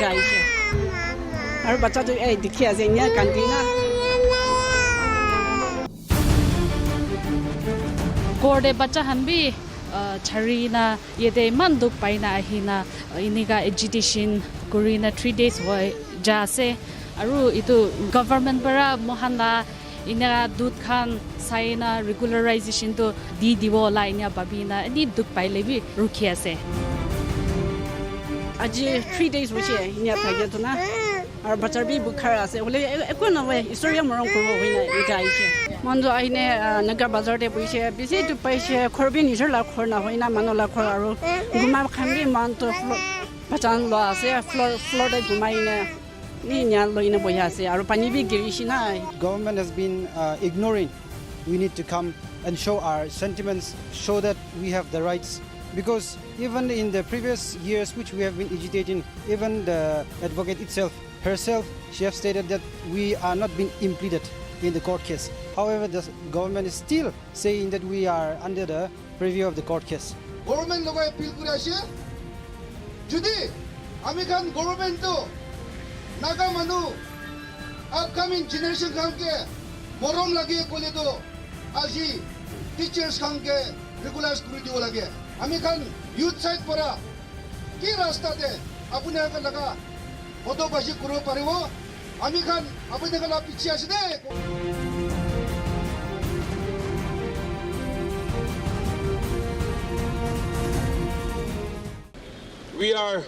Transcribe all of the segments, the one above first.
ice. Our bata to a decay in your cantina. Gorde bacha hanbi charina yede manduk paina hina iniga agitation kurina 3 days hoy jase aru itu government para mohanda ina dut khan saina regularization to di diwo laina babina ni duk pailebi rukhi ase aji 3 days which in your paget na our butter be bukhara ase ole ekona we story morong ko hoina ikai Mondo aine nagar bazar de buise bisi to paise khorbi ni la khorna hoina manola khoraro guma khambi manto pachan lo ase floor de gumaine ni nya loina boya ase aru pani bi girishina. Government has been ignoring. We need to come and show our sentiments, show that we have the rights, because even in the previous years which we have been agitating, even the advocate herself, she has stated that we are not being impleaded in the court case. However, the government is still saying that we are under the preview of the court case. Government logo appeal kurashe judi American government to naga manu upcoming generation khanke morom lage kole to aji teachers khanke regular school dibo lage American youth side pora ki rasta de apune ka laga photo bashi kuro paribo American apune ka la piche aside. We are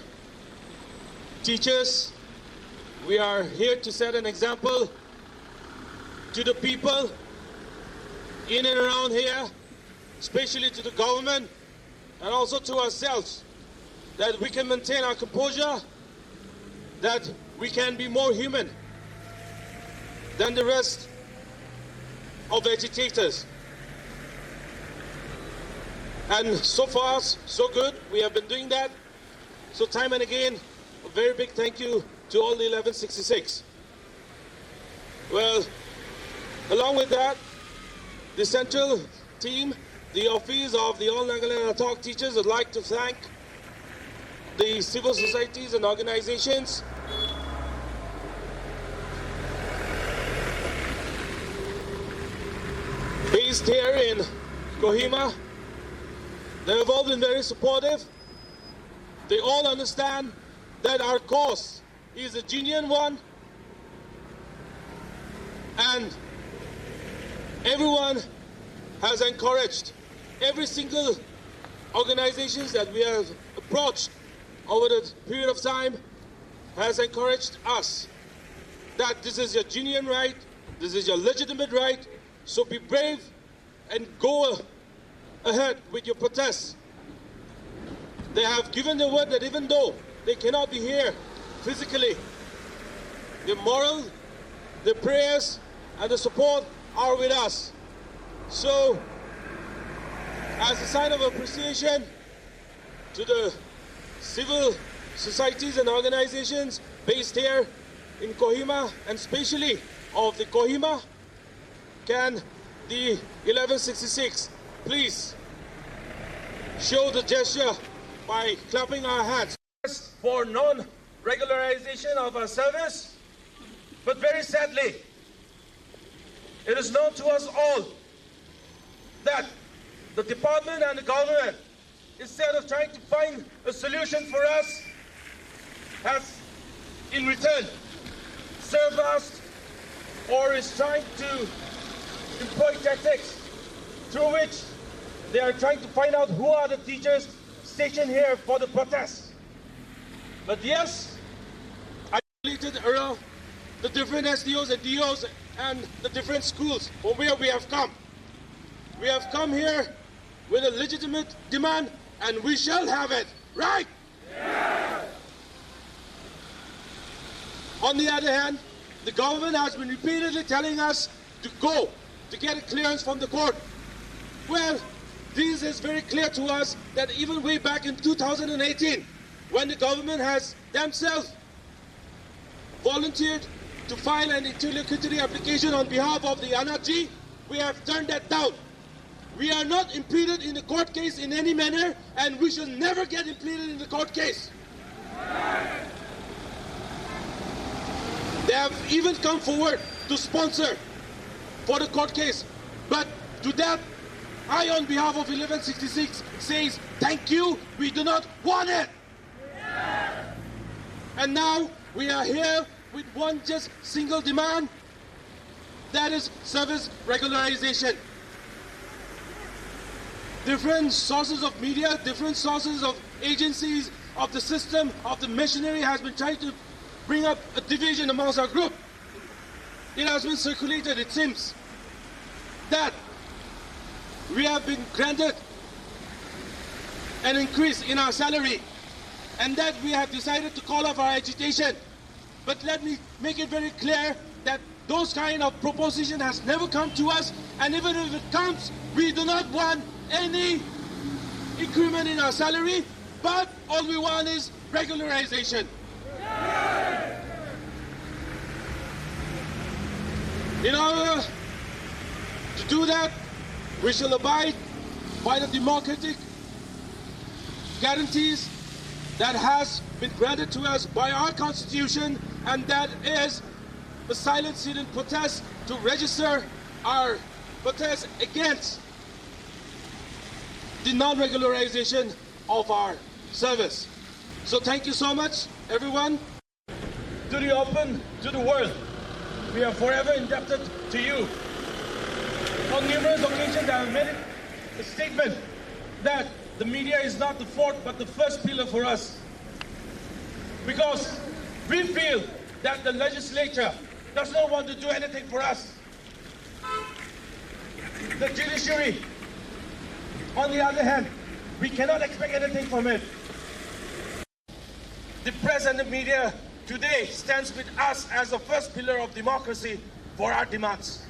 teachers. We are here to set an example to the people in and around here, especially to the government and also to ourselves, that we can maintain our composure, that we can be more human than the rest of agitators. And so far, so good. We have been doing that. So time and again, a very big thank you to all the 1166. Well, along with that, the central team, the office of the All Nagaland Adhoc teachers would like to thank the civil societies and organizations based here in Kohima. They have all been very supportive. They all understand that our cause is a genuine one, and everyone has encouraged, every single organizations that we have approached over the period of time has encouraged us that this is your genuine right, this is your legitimate right, so be brave and go ahead with your protests. They have given the word that even though they cannot be here physically, the moral, the prayers, and the support are with us. So, as a sign of appreciation to the civil societies and organizations based here in Kohima, and especially of the Kohima, can the 1166 please show the gesture by clapping our hands for non-regularization of our service. But very sadly, it is known to us all that the department and the government, instead of trying to find a solution for us, has in return served us or is trying to employ tactics through which they are trying to find out who are the teachers stationed here for the protest. But yes, I completed around the different SDOs and DOs and the different schools from where we have come. We have come here with a legitimate demand, and we shall have it, right? Yeah. On the other hand, the government has been repeatedly telling us to go to get a clearance from the court. Well, this is very clear to us that even way back in 2018, when the government has themselves volunteered to file an interlocutory application on behalf of the ANATG, we have turned that down. We are not impeded in the court case in any manner, and we shall never get impeded in the court case. have even come forward to sponsor for the court case. But to that, I, on behalf of 1166, says thank you, we do not want it. And now we are here with one just single demand, that is service regularization. Different sources of media, different sources of agencies, of the system, of the machinery has been trying to bring up a division amongst our group. It has been circulated, it seems, that we have been granted an increase in our salary and that we have decided to call off our agitation. But let me make it very clear that those kind of proposition has never come to us, and even if it comes, we do not want any increment in our salary, but all we want is regularization. In order to do that, we shall abide by the democratic guarantees that has been granted to us by our Constitution, and that is a silent sit-in protest to register our protest against the non-regularization of our service. So thank you so much, everyone. To the open, to the world, we are forever indebted to you. On numerous occasions, I have made a statement that the media is not the fourth, but the first pillar for us. Because we feel that the legislature does not want to do anything for us. The judiciary, on the other hand, we cannot expect anything from it. The press and the media today stands with us as the first pillar of democracy for our demands.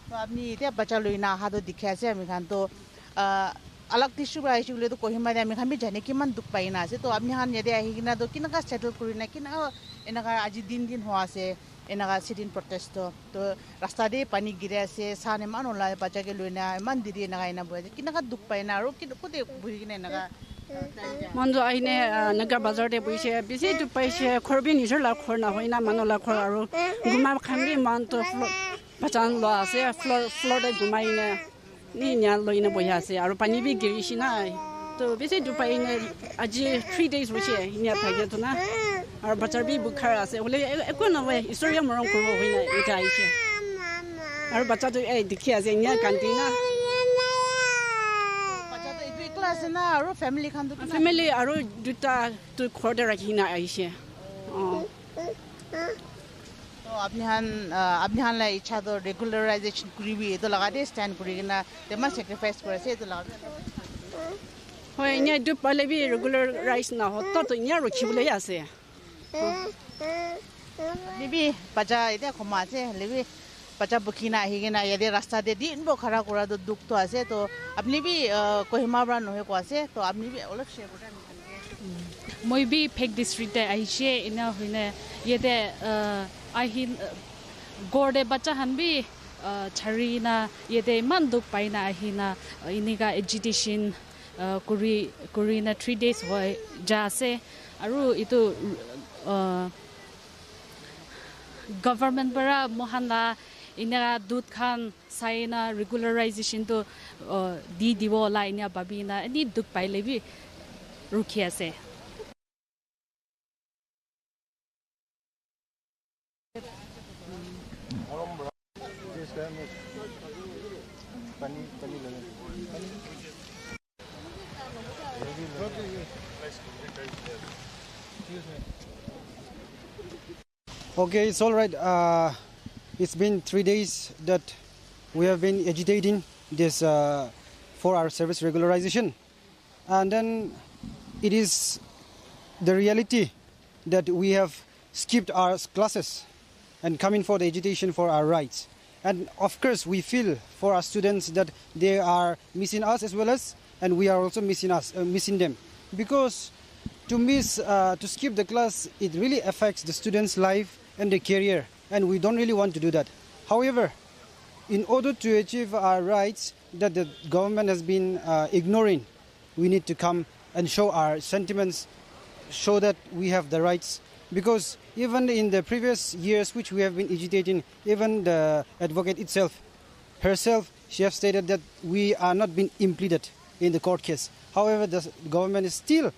अपनी इतने बच्चा लोग ना हाथों दिखे ऐसे हमें खान तो अलग टिश्यू का इश्यू ले तो कोई हमारे हमें खान भी जाने की मन दुख पाई ना से तो अपने हान यदि आई कि ना तो कि ना का सेटल करी ना कि ना इनका आज दिन हुआ से इनका सिटिन प्रोटेस्ट तो रास्ता दे पानी गिरे से साने मान होला बच्चा के लोग ना मन दीदी इनका इना बोले कि ना का दुख पाई ना रो कि कुछ बुरी कि ना इनका Mando aine naga bazar de buise bisi tu paise khorbi ni jala khorna hoina manola khoraro guma khambi manto pachan lo ase floor de guma ine ni nya lo ine boya ase aro pani bi giri shina to bisi tu paine aji 3 days buise nya phage to na aro bachar bi bukhar ase ole ekona we historia morong ko hoina ita ise aro bacha to ei dikhi ase nya kantina ना और family Khan तो family और दुटा तो खोदे रखी ना आइसे तो अपने हान ला इच्छा तो रेगुलराइजेशन करी भी तो लगा दे स्टैंड करी ना ते मन सैक्रिफाइस करे से तो लगा होय इन्हें दु पहले भी रेगुलराइज ना हो तो इन्हें रुचि बोले ऐसे नहीं भी बच्चा इधर घुमा से ले भी बच्चा बुकीना ही के ना यदि रास्ता दे दिन वो खड़ा करा तो दुख तो ऐसे तो अपनी भी कोई माबरा नहीं को ऐसे तो अपनी भी अलग शेयर करना नहीं मैं भी फेक डिस्ट्रिक्ट है आइए इन्हें हुईने ये दे आहिन गोड़े बच्चा हन भी छरी ना ये दे मन दुख पाई ना आहिना इन्हीं का एजिटेशन कुरी ना 3 days हुआ जासे अरु इतो गवर्नमेंट बरा मोहनला इन्हें दूध खान साइना regularization तो दी दिवो ला इन्हें बाबी ना इन्हीं दुख पाई ले भी रुकिया से Okay, it's all right. It's been 3 days that we have been agitating this for our service regularization, and then it is the reality that we have skipped our classes and come in for the agitation for our rights. And of course, we feel for our students that they are missing us as well as, and we are also missing them, because to skip the class, it really affects the students' life and their career, and we don't really want to do that. However, in order to achieve our rights that the government has been ignoring, we need to come and show our sentiments, show that we have the rights because even in the previous years which we have been agitating, even the advocate herself, she has stated that we are not being impleaded in the court case. However, the government is still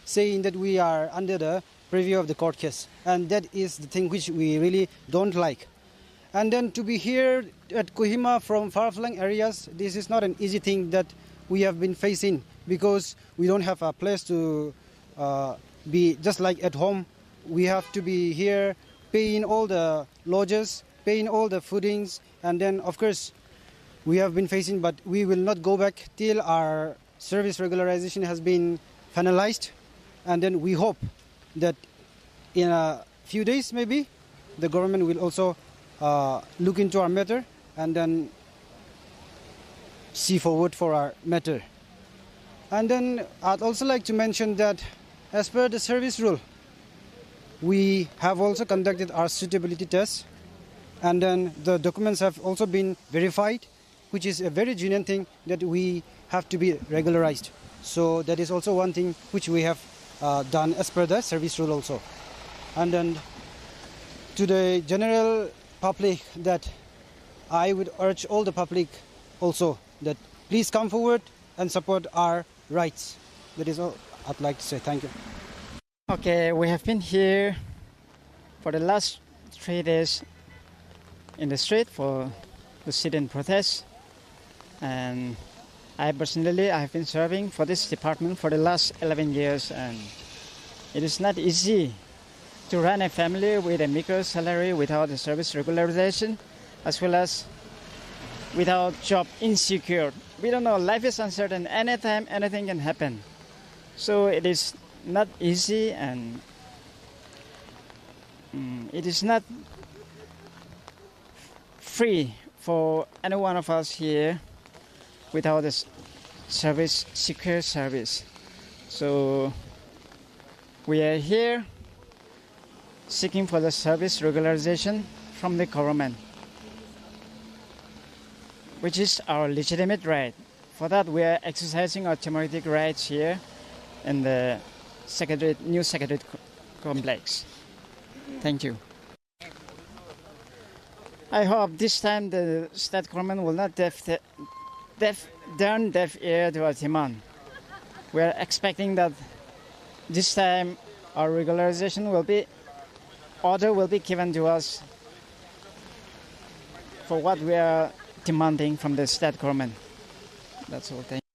saying that we are under the preview of the court case, and that is the thing which we really don't like. And then to be here at Kohima from far-flung areas, this is not an easy thing that we have been facing, because we don't have a place to be just like at home. We have to be here paying all the lodges, paying all the foodings, and then of course we have been facing, but we will not go back till our service regularization has been finalized. And then we hope that in a few days maybe the government will also look into our matter and then see forward for our matter. And then I'd also like to mention that as per the service rule, we have also conducted our suitability test, and then the documents have also been verified, which is a very genuine thing that we have to be regularized. So that is also one thing which we have done as per the service rule also. And then to the general public, that I would urge all the public also that please come forward and support our rights. That is all I'd like to say. Thank you. Okay, we have been here for the last 3 days in the street for the sit-in protest, and I personally have been serving for this department for the last 11 years, and it is not easy to run a family with a meager salary without a service regularization, as well as without job insecure. We don't know, life is uncertain, anytime anything can happen. So it is not easy, and it is not free for any one of us here without a service, secure service. So we are here seeking for the service regularization from the government, which is our legitimate right. For that, we are exercising our democratic rights here in the new Secretariat complex. Thank you. I hope this time the state government will not turn deaf ear to our demand. We are expecting that this time our regularization order will be given to us for what we are demanding from the state government. That's all. Thank you.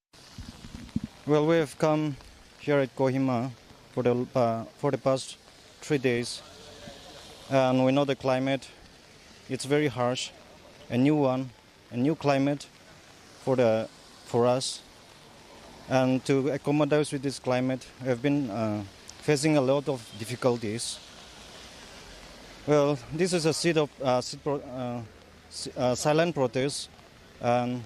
Well, we have come here at Kohima for the past 3 days, and we know the climate. It's very harsh, a new climate for us, and to accommodate with this climate, we have been facing a lot of difficulties. Well, this is a silent protest, and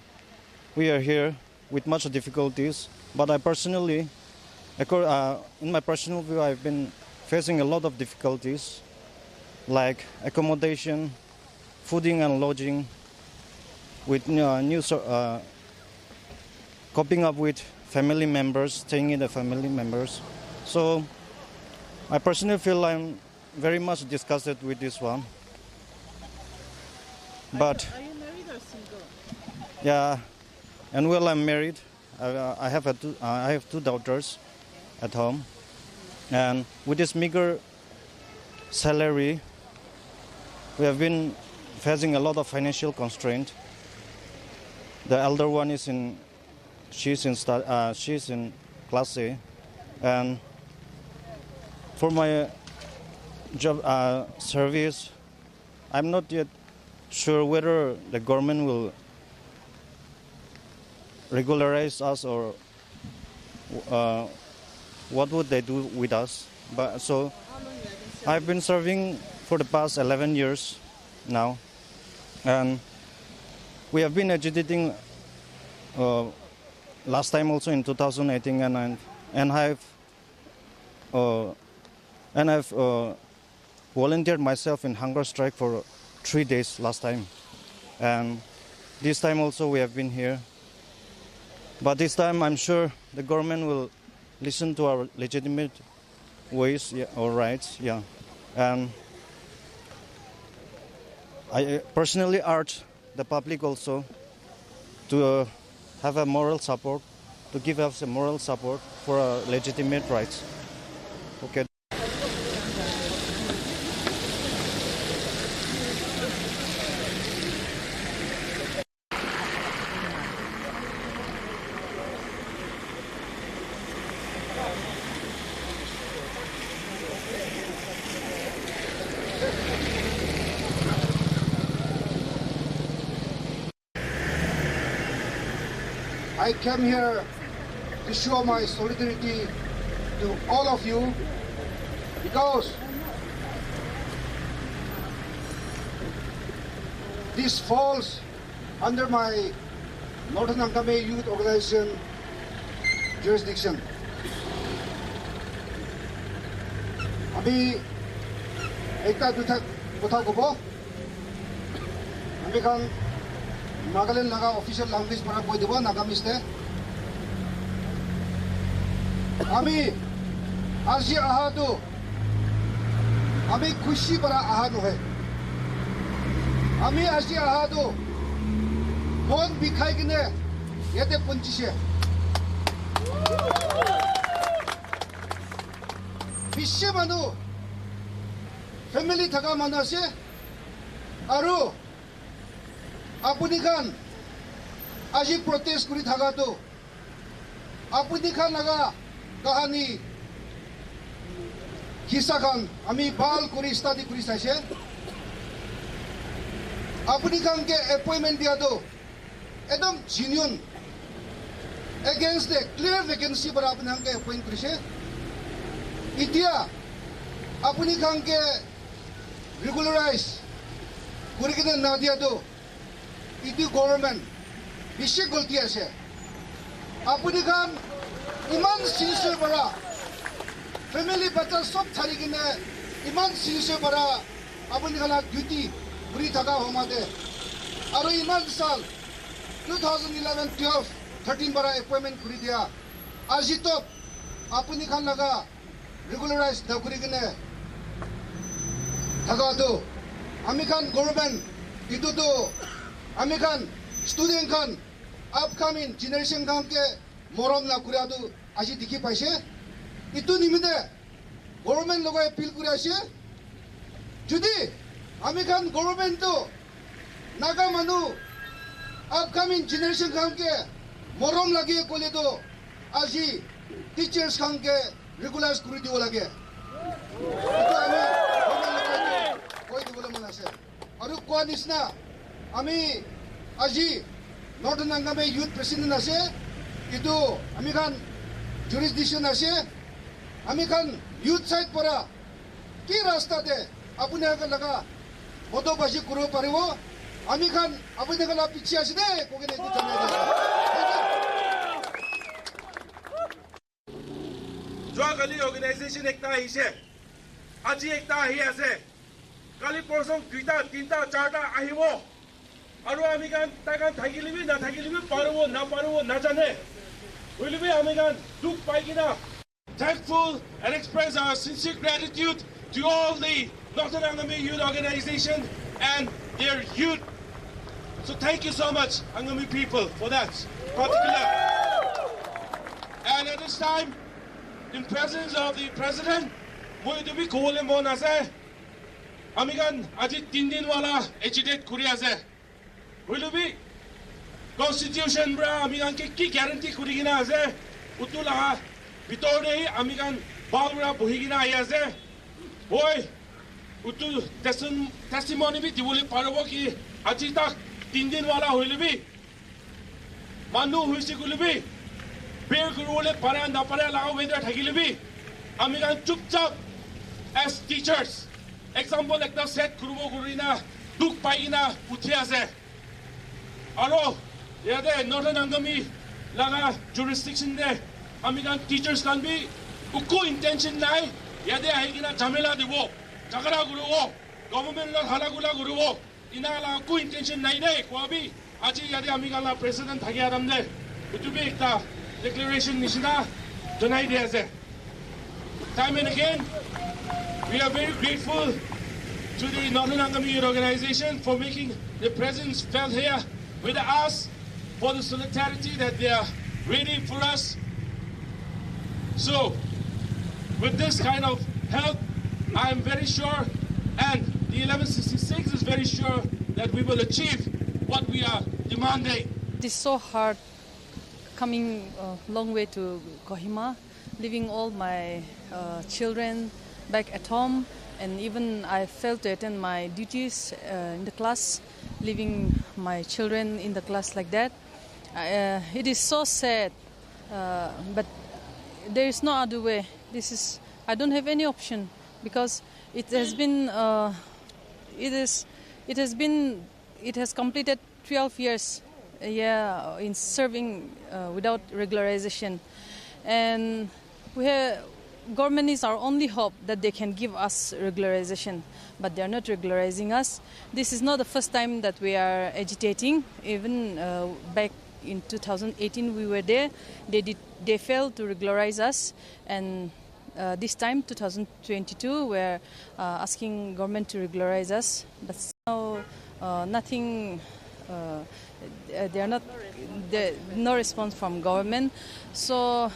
we are here with much difficulties. But I personally, in my personal view, I've been facing a lot of difficulties, like accommodation, fooding and lodging, with coping up with family members, staying in the family members. So I personally feel I'm very much disgusted with this one. But Are you married or single? yeah, and well, I'm married. I have two daughters at home, and with this meager salary, we have been facing a lot of financial constraint. The elder one she's in class A, and for my job service, I'm not yet sure whether the government will regularize us or what would they do with us. But so I've been serving for the past 11 years now, and we have been agitating last time also in 2018, and I've volunteered myself in hunger strike for 3 days last time, and this time also we have been here. But this time I'm sure the government will listen to our legitimate ways or rights. Yeah. And I personally urge the public also to have a moral support, to give us a moral support for our legitimate rights. Okay. I came here to show my solidarity to all of you because this falls under my Northern Angami Youth Organization jurisdiction. Abi ekta duta kotha kobo ami kan Nagaland laga official language para koi debo Nagamis te ami aji aha to ami khushi para aha no hai ami aji aha to mon bikhai kine yete punchise বিশ্ব মানুহ family থাকা মানুহ আছে আৰু আপুনি খান আজি protest কৰি থাকাটো আপুনি খান লগা কাহানী কিসা খান আমি ভাল কৰি ষ্টাডি কৰি চাইছে আপুনি খানকে এপইন্টমেন্ট দিয়াটো একদম genuine against the clear vacancy para আপুনি খানকে এপইন্ট কৰিছে ইতিয়া আপুনি খানকে ৰেগুলাৰাইজ কৰি কিনে না দিয়াটো ইটো গভৰ্ণমেণ্ট বেছি গলতি আছে আপুনি খান ইমান চিৰিয়াছ পৰা ফেমিলি বাচ্চা সব ছাড়ি কিনে ইমান চিৰিয়াছ পৰা আপুনি খানা ডিউটি কৰি থকা সময়তে আৰু ইমান সাল 2011-12 13 bara appointment kuri dia aji to apuni khan laga regularize na kuri kine thaga to ami khan government itu to ami khan student khan upcoming generation khan ke morom na kuri adu aji dikhi paise itu nimite government logo appeal kuri ase jodi ami khan government to naga manu upcoming generation khan ke মৰম লাগে কলে তো আজি teachers খানকে রেগুলাইজ করে দিব লাগে কই দিবলৈ মন আছে আৰু কোৱা নিচিনা আমি আজি নৰ্থ নাংগামে ইউথ প্ৰেসিডেন্ট আছে কিন্তু আমি খান জুৰিসডিকশন আছে আমি খান ইউথ সাইড পৰা কি ৰাস্তাতে আপুনি লগা মতবাজি কৰিব পাৰিব আমি খান আপুনি গলা পিছে আছে দে কোনে এইটো জানাই যোৱাকালি অৰ্গেনাইজেশ্যন একটা আহিছে আজি একটা আহি আছে কালি পৰসং দুইটা তিনটা চাৰটা আহিব আৰু আমি গান তাগান থাকিলিবি না থাকিলিবি পাৰব না পাৰব নাজানে হইলিবি আমি গান দুখ পাই কিনা thankful and express our sincere gratitude to all the Northern Angami Youth Organization and their youth. So thank you so much Angami people for that particular. And at this time in presence of the president, moi to be call him on ase. Amigan aji 3 din wala agitate kuri ase. Will be constitution bra amigan ke ki guarantee kuri gina ase. Utula bitor nei amigan balra bohi gina ai ase. Boy utu testimony bi dibole parbo ki aji tak 3 din wala hoile bi manu hoise gulbi bear kurole para na para lao whether thagilibi ami gan chupchap as teachers example ekta set kurubo kurina duk paina uthi ase aro yade Northern Angami laga jurisdiction de ami gan teachers kan bi ukko intention nai yade aigina jamela dibo jagara gurubo government la hala gula gurubo ina la ko intention nai de kwabi aji yade ami gan la president thagi aram de utubi ekta declaration nishina donai diase time and again We are very grateful to the Northern Angami Youth Organisation for making their presence felt here with us, for the solidarity that they are ready for us. So, with this kind of help, I am very sure, and the 1166 is very sure, that we will achieve what we are demanding. It is so hard coming a long way to Kohima, leaving all my children back at home, and even I failed to attend my duties in the class, leaving my children in the class like that. It is so sad, but there is no other way. I don't have any option, because it has completed 12 years in serving without regularization, and government is our only hope that they can give us regularization, but they are not regularizing us. This is not the first time that we are agitating. Even back in 2018 we were there. They failed to regularize us, and this time 2022 we're asking government to regularize us, but now nothing. No response from government. So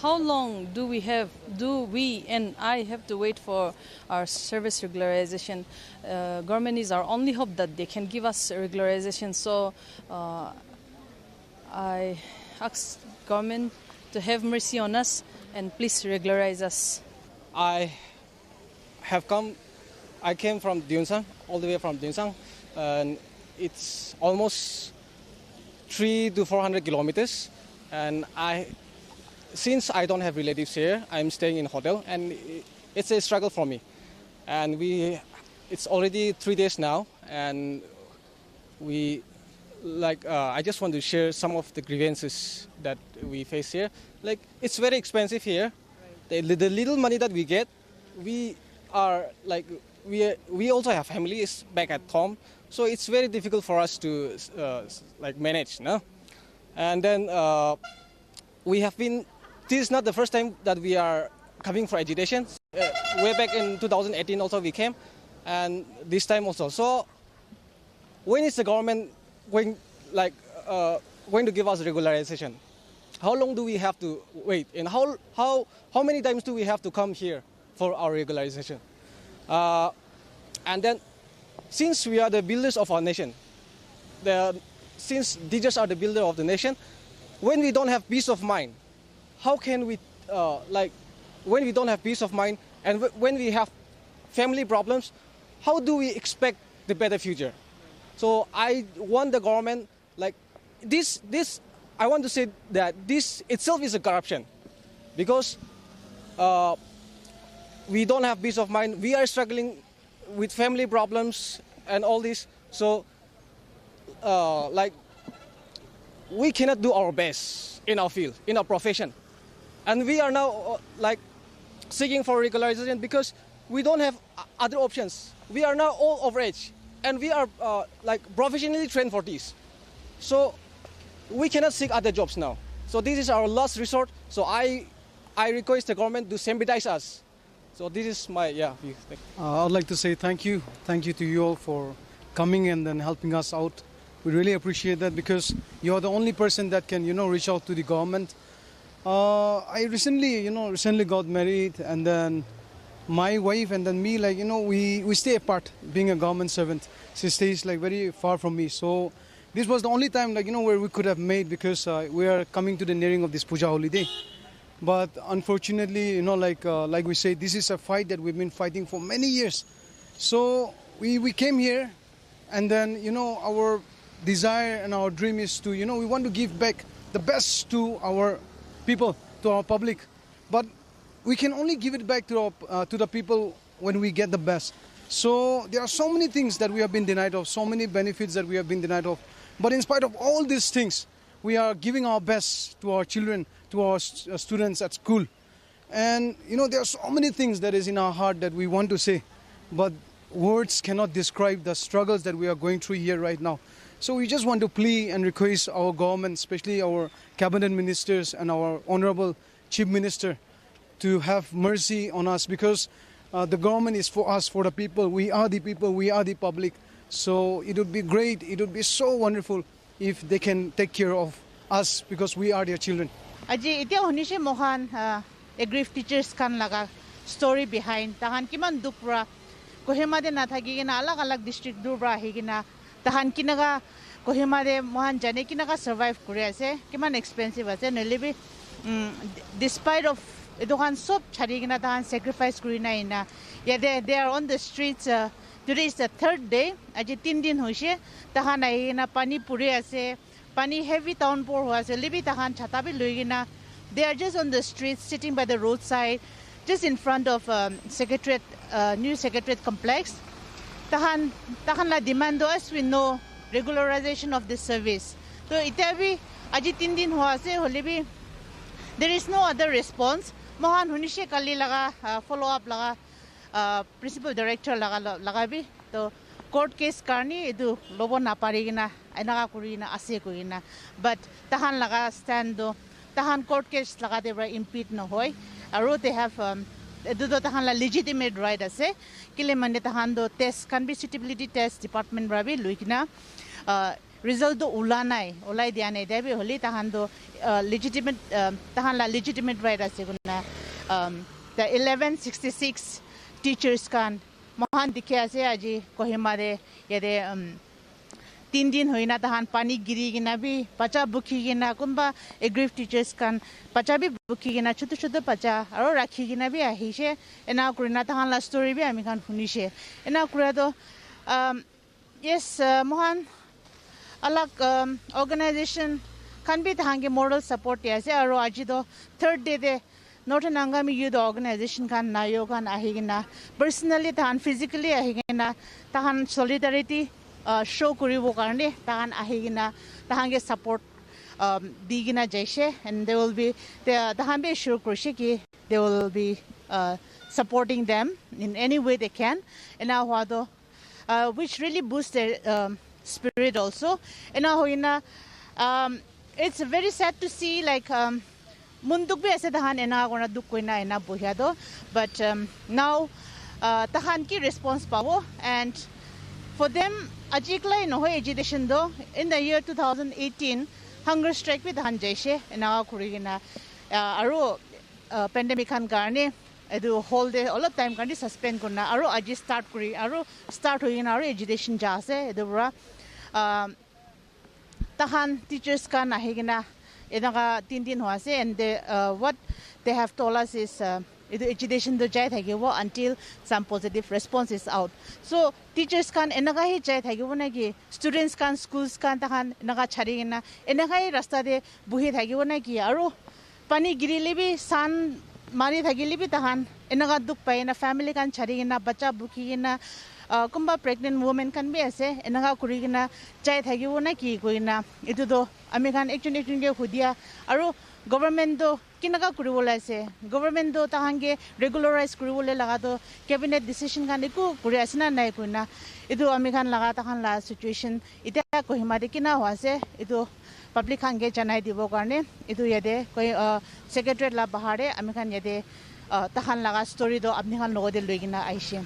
how long do we and I have to wait for our service regularization? Government is our only hope that they can give us regularization. So I ask government to have mercy on us and please regularize us. I came from Dunsang, all the way from Dunsang, and it's almost 300 to 400 kilometers, and since I don't have relatives here, I'm staying in a hotel, and it's a struggle for me. And it's already 3 days now, and I just want to share some of the grievances that we face here. Like, it's very expensive here. Right. The little money that we get, we also have families back at home, so it's very difficult for us to manage, no? And then this is not the first time that we are coming for agitation. Way back in 2018 also we came, and this time also. So when is the government going to give us regularization? How long do we have to wait? And how many times do we have to come here for our regularization? And then, since we are the builders of our nation, since teachers are the builder of the nation, when we don't have peace of mind, how can we, when we don't have peace of mind and when we have family problems, how do we expect the better future? So I want the government, I want to say that this itself is a corruption, because we don't have peace of mind. We are struggling with family problems and all this. So, we cannot do our best in our field, in our profession. And we are now, seeking for regularization because we don't have other options. We are now all over age, and we are, professionally trained for this. So, we cannot seek other jobs now. So, this is our last resort. So, I request the government to sympathize us. So this is my view. I'd like to say thank you to you all for coming and then helping us out. We really appreciate that, because you're the only person that can reach out to the government. I recently got married, and then my wife and then me, we stay apart, being a government servant. She stays very far from me. So this was the only time where we could have made, because we are coming to the nearing of this Puja holiday. But unfortunately, like we say, this is a fight that we've been fighting for many years. So we came here, and then, our desire and our dream is to, we want to give back the best to our people, to our public. But we can only give it back to the people when we get the best. So there are so many things that we have been denied of, so many benefits that we have been denied of. But in spite of all these things, we are giving our best to our children, to our students at school. And, there are so many things that is in our heart that we want to say, but words cannot describe the struggles that we are going through here right now. So we just want to plead and request our government, especially our cabinet ministers and our honorable chief minister, to have mercy on us, because the government is for us, for the people. We are the people, we are the public. So it would be great, it would be so wonderful if they can take care of us because we are their children. Aji itia honishe mohan aggrieved teachers kan laga story behind tahan kiman dukra Kohima de na thagi gina alag district dubra higina tahan kinaga Kohima de mohan jane kinaga survive kure ase kiman expensive ase nelibi despite of edohan sob chari gina tahan sacrifice kurina ina they are on the streets. Today is the third day. Aji 3 din hoise tahan aina pani pure ase pani heavy downpour was libi tahan chata bi loigina. They are just on the streets sitting by the roadside just in front of Secretariat new Secretariat complex. Tahan la demand as we know regularization of this service. So itabi aji 3 din hua ase holibi there is no other response. Mohan hunishe kali laga follow up laga principal director laga bi to court case karni edu lobo na parigina ainaga kurina ase kuina but tahan laga stand do tahan court case laga de impede no hoy aro they have edu do tahan la legitimate right ase kile mane tahan do test can be suitability test department rabi luikina result do ulai dia nei debi holi tahan do legitimate tahan la legitimate right ase kuna the 1166 teachers kan mohan dikhe ase aji Kohima de yede 3 din hoina tahan pani giri gina bi pacha bukhi gina kumba aggrieved teachers kan pacha bi bukhi gina chutu pacha aro rakhi gina bi ahise ena kurina tahan la story bi ami kan hunishe ena kura do yes mohan alag organization kan bi tahan ge moral support ase aro aji do third day de Northern Angami Youth Organisation kan Nayo kan ahigina personally tahan physically ahigina tahan solidarity show kuribo karne tahan ahigina tahan ge support digina jaise and they will be tahan be sure kurse ki they will be supporting them in any way they can and now which really boosts their spirit also and now it's very sad to see like munduk bi ase tahan ena gona duk koina ena bohya do but now tahan ki response pawo and for them ajikla no hoy agitation do in the year 2018 hunger strike bi tahan jaise ena kurigina aro pandemic kan garne edu whole day all of time kan suspend korna aro aji start kuri aro start hoina aro agitation jase edu bra tahan teachers kan ahigina edaga 3 din hoase and what they have told us is agitation do jai thagibo until some positive response is out so teachers kan enaga hi jai thagibo nagi students kan schools kan tahan enaga charigina enaga hi rasta de buhi thagibo nagi aro pani girili bi san mari thagili bi tahan enaga duk paina family kan charigina bacha bukigina kumba pregnant woman kan be ase enaga kurigina chai thagibo na ki koina etu do ami kan action ge hudia aro government do kinaga kuribola ase government do tahange regularize kuribole laga do cabinet decision kan eku kuri asna nai koina etu ami kan laga tahan la situation ita Kohima de kina hoase etu public hange janai dibo karne etu yade koi secretariat la bahare ami kan yade tahan laga story do apni kan logode loigina aishe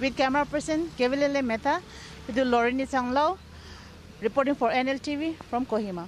with camera person Kevilele Mehta with Lauren Sanglau reporting for NLTV from Kohima.